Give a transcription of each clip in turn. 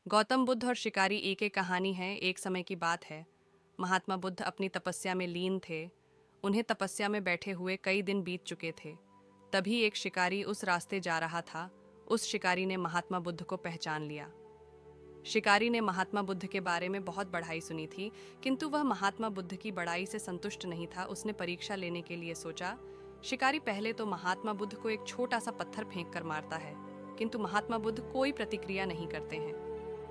गौतम बुद्ध और शिकारी एक एक कहानी है। एक समय की बात है। महात्मा बुद्ध अपनी तपस्या में लीन थे। उन्हें तपस्या में बैठे हुए कई दिन बीत चुके थे। तभी एक शिकारी उस रास्ते जा रहा था। उस शिकारी ने महात्मा बुद्ध को पहचान लिया। शिकारी ने महात्मा बुद्ध के बारे में बहुत बढ़ाई सुनी थी, किंतु वह महात्मा बुद्ध की बढ़ाई से संतुष्ट नहीं था। उसने परीक्षा लेने के लिए सोचा। शिकारी पहले तो महात्मा बुद्ध को एक छोटा सा पत्थर फेंक कर मारता है, किंतु महात्मा बुद्ध कोई प्रतिक्रिया नहीं करते हैं,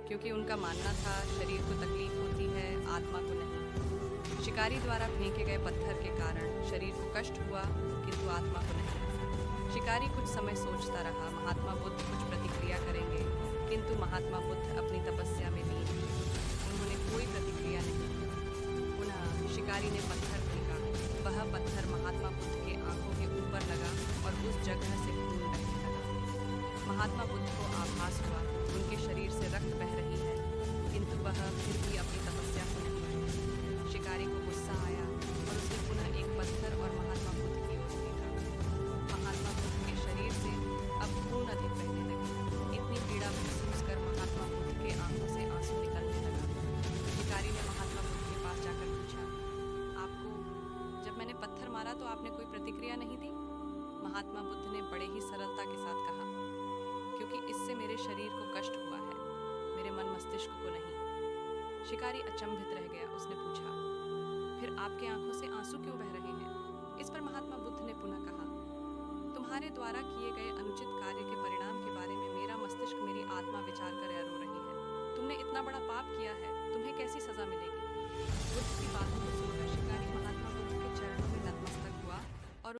क्योंकि उनका मानना था शरीर को तकलीफ होती है, आत्मा को नहीं। शिकारी द्वारा फेंके गए पत्थर के कारण शरीर को कष्ट हुआ, किंतु आत्मा को नहीं। शिकारी कुछ समय सोचता रहा, महात्मा बुद्ध कुछ प्रतिक्रिया करेंगे, किंतु महात्मा बुद्ध अपनी तपस्या में लीन थे। उन्होंने कोई प्रतिक्रिया नहीं की। पुनः शिकारी ने पत्थर फेंका। वह पत्थर महात्मा बुद्ध के आंखों के ऊपर लगा और उस जगह से खून बहने लगा। महात्मा बुद्ध को आभास हुआ उनके शरीर से रक्त बह रही है, किंतु वह फिर भी अपनी तपस्या से नहीं हटे। शिकारी को गुस्सा आया और उसने पुनः एक पत्थर और महात्मा बुद्ध की ओर फेंका। महात्मा बुद्ध के शरीर से अब खून अधिक बहने लगे। इतनी पीड़ा महसूस कर महात्मा बुद्ध के आंखों से आंसू निकलने लगा। शिकारी ने महात्मा बुद्ध के पास जाकर पूछा, आपको जब मैंने पत्थर मारा तो आपने कोई प्रतिक्रिया नहीं दी? महात्मा बुद्ध ने बड़े ही सरलता के साथ कहा, क्योंकि इससे मेरे शरीर को कष्ट हुआ है, मेरे मन मस्तिष्क को नहीं। शिकारी अचंभित रह गया। उसने पूछा, फिर आपके आंखों से आंसू क्यों बह रहे हैं? इस पर महात्मा बुद्ध ने पुनः कहा, तुम्हारे द्वारा किए गए अनुचित कार्य के परिणाम के बारे में मेरा मस्तिष्क, मेरी आत्मा विचार कर रो रही है। तुमने इतना बड़ा पाप किया है, तुम्हें कैसी सजा मिलेगी? बुद्ध की बातों को सुनकर शिकारी